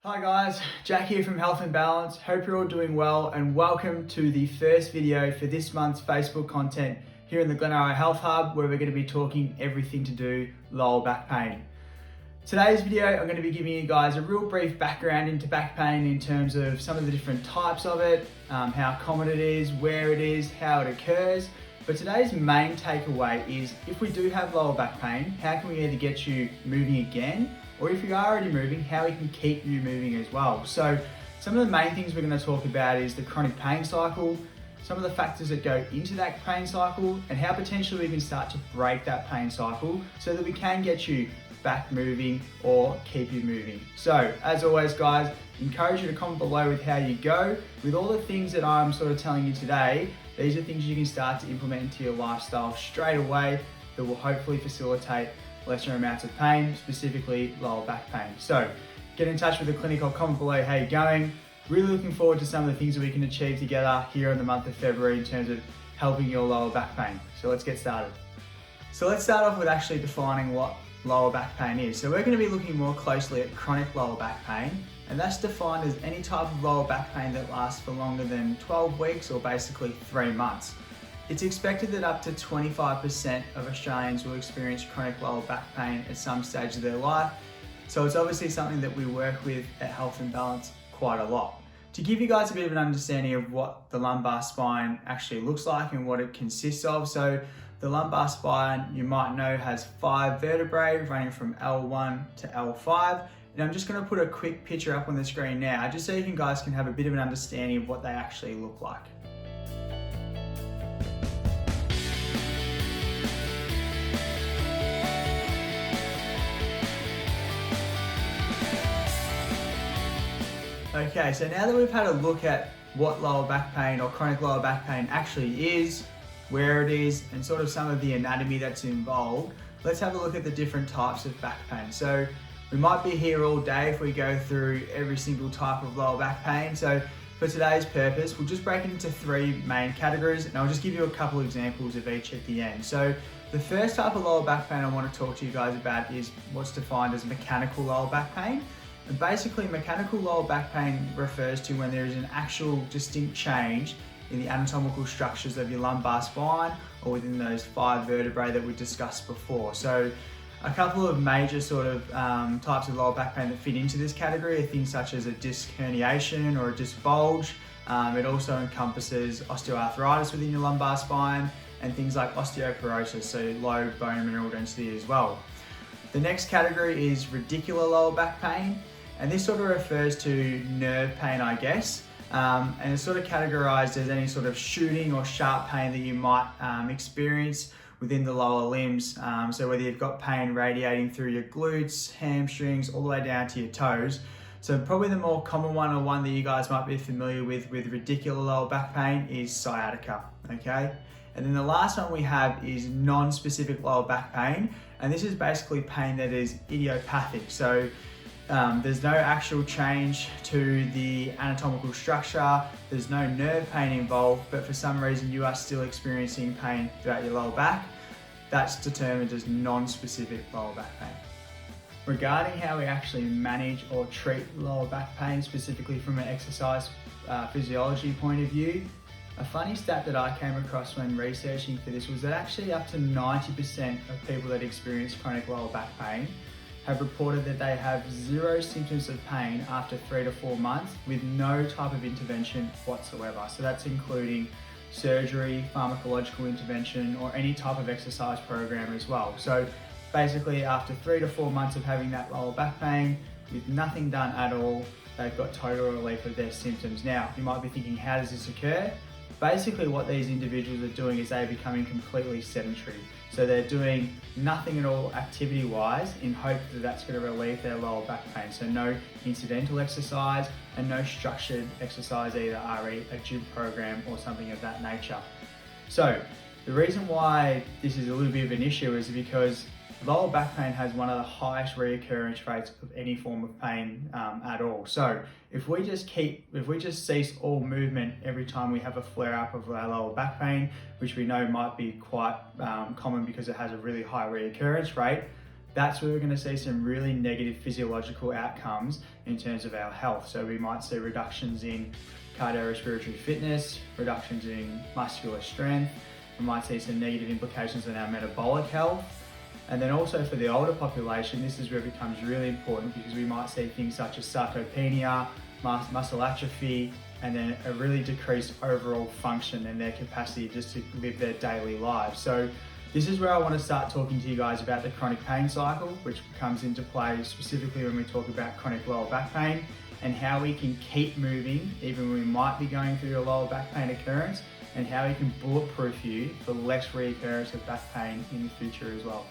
Hi guys, Jack here from Health and Balance. Hope you're all doing well and welcome to the first video for this month's Facebook content here in the Glenarrow Health Hub, where we're going to be talking everything to do lower back pain. Today's video, I'm going to be giving you guys a real brief background into back pain in terms of some of the different types of it, how common it is, where it is, how it occurs. But today's main takeaway is if we do have lower back pain, how can we either get you moving again, or if you are already moving, how we can keep you moving as well. So some of the main things we're going to talk about is the chronic pain cycle, some of the factors that go into that pain cycle, and how potentially we can start to break that pain cycle so that we can get you back moving or keep you moving. So as always guys, encourage you to comment below with how you go. With all the things that I'm sort of telling you today, these are things you can start to implement into your lifestyle straight away that will hopefully facilitate lesser amounts of pain, specifically lower back pain. So get in touch with the clinic or comment below how you're going. Really looking forward to some of the things that we can achieve together here in the month of February in terms of helping your lower back pain. So let's get started. So let's start off with actually defining what lower back pain is. So we're going to be looking more closely at chronic lower back pain, and that's defined as any type of lower back pain that lasts for longer than 12 weeks or basically 3 months. It's expected that up to 25% of Australians will experience chronic lower back pain at some stage of their life. So it's obviously something that we work with at Health and Balance quite a lot. To give you guys a bit of an understanding of what the lumbar spine actually looks like and what it consists of. So the lumbar spine, you might know, has 5 vertebrae running from L1 to L5. And I'm just going to put a quick picture up on the screen now, just so you guys can have a bit of an understanding of what they actually look like. Okay, so now that we've had a look at what lower back pain or chronic lower back pain actually is, where it is, and sort of some of the anatomy that's involved, let's have a look at the different types of back pain. So we might be here all day if we go through every single type of lower back pain. So for today's purpose, we'll just break it into 3 main categories, and I'll just give you a couple examples of each at the end. So the first type of lower back pain I want to talk to you guys about is what's defined as mechanical lower back pain. And basically, mechanical lower back pain refers to when there is an actual distinct change in the anatomical structures of your lumbar spine or within those 5 vertebrae that we discussed before. So a couple of major sort of types of lower back pain that fit into this category are things such as a disc herniation or a disc bulge. It also encompasses osteoarthritis within your lumbar spine and things like osteoporosis, so low bone mineral density as well. The next category is radicular lower back pain, and this sort of refers to nerve pain, I guess. And it's sort of categorized as any sort of shooting or sharp pain that you might experience within the lower limbs. So whether you've got pain radiating through your glutes, hamstrings, all the way down to your toes. So probably the more common one, or one that you guys might be familiar with radicular lower back pain, is sciatica, okay? And then the last one we have is non-specific lower back pain. And this is basically pain that is idiopathic. So there's no actual change to the anatomical structure, there's no nerve pain involved, but for some reason you are still experiencing pain throughout your lower back. That's determined as non-specific lower back pain. Regarding how we actually manage or treat lower back pain, specifically from an exercise physiology point of view, a funny stat that I came across when researching for this was that actually up to 90% of people that experience chronic lower back pain have reported that they have 0 symptoms of pain after 3 to 4 months with no type of intervention whatsoever. So that's including surgery, pharmacological intervention, or any type of exercise program as well. So basically after 3 to 4 months of having that lower back pain with nothing done at all, they've got total relief of their symptoms. Now, you might be thinking, how does this occur? Basically what these individuals are doing is they're becoming completely sedentary. So they're doing nothing at all activity-wise in hope that that's going to relieve their lower back pain. So no incidental exercise and no structured exercise, either RE, a gym program or something of that nature. So the reason why this is a little bit of an issue is because lower back pain has one of the highest reoccurrence rates of any form of pain at all. So if we just cease all movement every time we have a flare up of our lower back pain, which we know might be quite common because it has a really high reoccurrence rate, that's where we're going to see some really negative physiological outcomes in terms of our health. So we might see reductions in cardiorespiratory fitness, reductions in muscular strength. We might see some negative implications on our metabolic health. And then also for the older population, this is where it becomes really important, because we might see things such as sarcopenia, muscle atrophy, and then a really decreased overall function and their capacity just to live their daily lives. So this is where I want to start talking to you guys about the chronic pain cycle, which comes into play specifically when we talk about chronic lower back pain, and how we can keep moving even when we might be going through a lower back pain occurrence, and how we can bulletproof you for less reoccurrence of back pain in the future as well.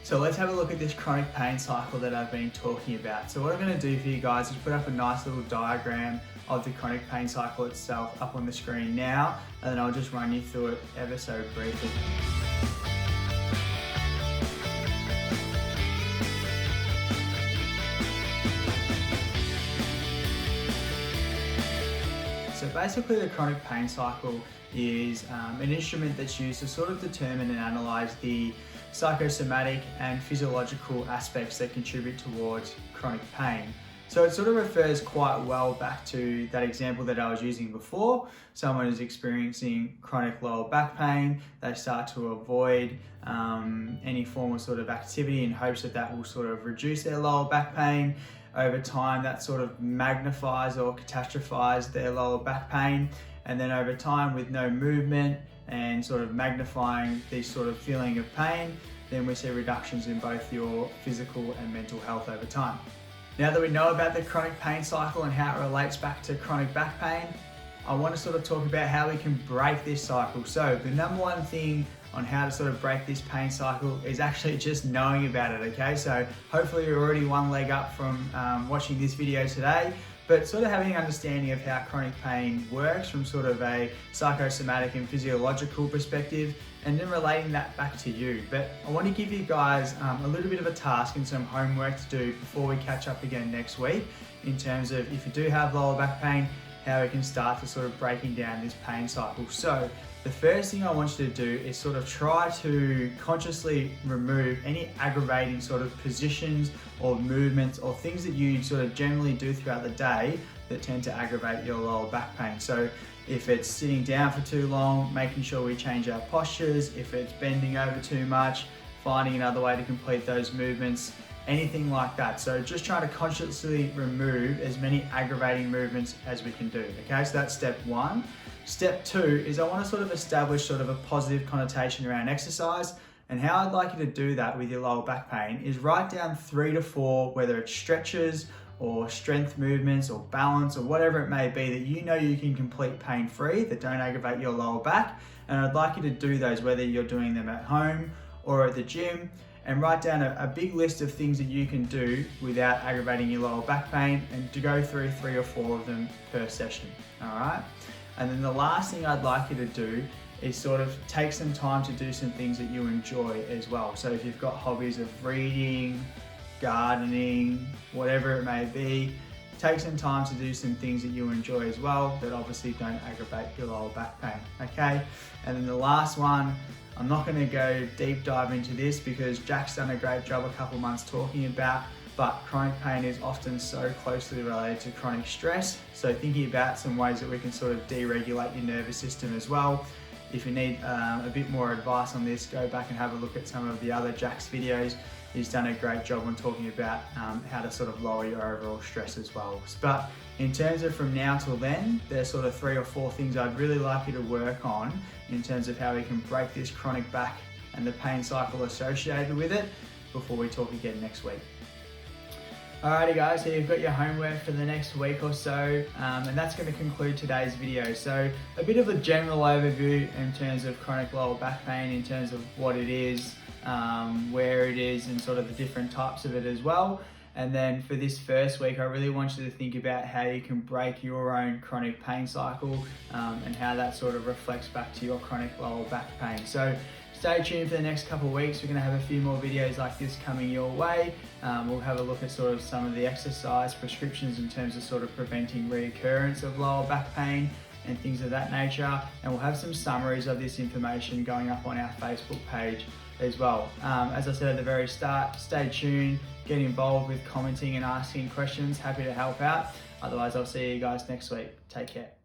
So let's have a look at this chronic pain cycle that I've been talking about. So what I'm going to do for you guys is put up a nice little diagram of the chronic pain cycle itself up on the screen now, and then I'll just run you through it ever so briefly. So basically the chronic pain cycle is an instrument that's used to sort of determine and analyse the psychosomatic and physiological aspects that contribute towards chronic pain. So it sort of refers quite well back to that example that I was using before. Someone is experiencing chronic lower back pain, they start to avoid any form of sort of activity in hopes that that will sort of reduce their lower back pain. Over time, that sort of magnifies or catastrophises their lower back pain. And then over time, with no movement and sort of magnifying this sort of feeling of pain, then we see reductions in both your physical and mental health over time. Now that we know about the chronic pain cycle and how it relates back to chronic back pain, I want to sort of talk about how we can break this cycle. So the number one thing on how to sort of break this pain cycle is actually just knowing about it, okay? So hopefully you're already one leg up from watching this video today, but sort of having an understanding of how chronic pain works from sort of a psychosomatic and physiological perspective, and then relating that back to you. But I want to give you guys a little bit of a task and some homework to do before we catch up again next week, in terms of if you do have lower back pain, how we can start to sort of breaking down this pain cycle. So the first thing I want you to do is sort of try to consciously remove any aggravating sort of positions or movements or things that you sort of generally do throughout the day that tend to aggravate your lower back pain. So if it's sitting down for too long, making sure we change our postures. If it's bending over too much, finding another way to complete those movements, anything like that. So just trying to consciously remove as many aggravating movements as we can do. Okay, so that's step one. Step two is I want to sort of establish sort of a positive connotation around exercise, and how I'd like you to do that with your lower back pain is write down 3 to 4, whether it's stretches or strength movements or balance or whatever it may be, that you know you can complete pain-free, that don't aggravate your lower back. And I'd like you to do those whether you're doing them at home or at the gym, and write down a big list of things that you can do without aggravating your lower back pain, and to go through 3 or 4 of them per session, all right? And then the last thing I'd like you to do is sort of take some time to do some things that you enjoy as well. So if you've got hobbies of reading, gardening, whatever it may be, take some time to do some things that you enjoy as well that obviously don't aggravate your lower back pain, okay? And then the last one, I'm not going to go deep dive into this because Jack's done a great job a couple months talking about, but chronic pain is often so closely related to chronic stress. So thinking about some ways that we can sort of deregulate your nervous system as well. If you need a bit more advice on this, go back and have a look at some of the other Jack's videos. He's done a great job on talking about how to sort of lower your overall stress as well. But in terms of from now till then, there's sort of 3 or 4 things I'd really like you to work on in terms of how we can break this chronic back and the pain cycle associated with it before we talk again next week. Alrighty guys, so you've got your homework for the next week or so, and that's going to conclude today's video. So a bit of a general overview in terms of chronic lower back pain, in terms of what it is, where it is, and sort of the different types of it as well. And then for this first week, I really want you to think about how you can break your own chronic pain cycle, and how that sort of reflects back to your chronic lower back pain. So stay tuned for the next couple of weeks. We're going to have a few more videos like this coming your way. We'll have a look at sort of some of the exercise prescriptions in terms of sort of preventing reoccurrence of lower back pain, and things of that nature. And we'll have some summaries of this information going up on our Facebook page as well. As I said at the very start, stay tuned, get involved with commenting and asking questions. Happy to help out. Otherwise, I'll see you guys next week. Take care.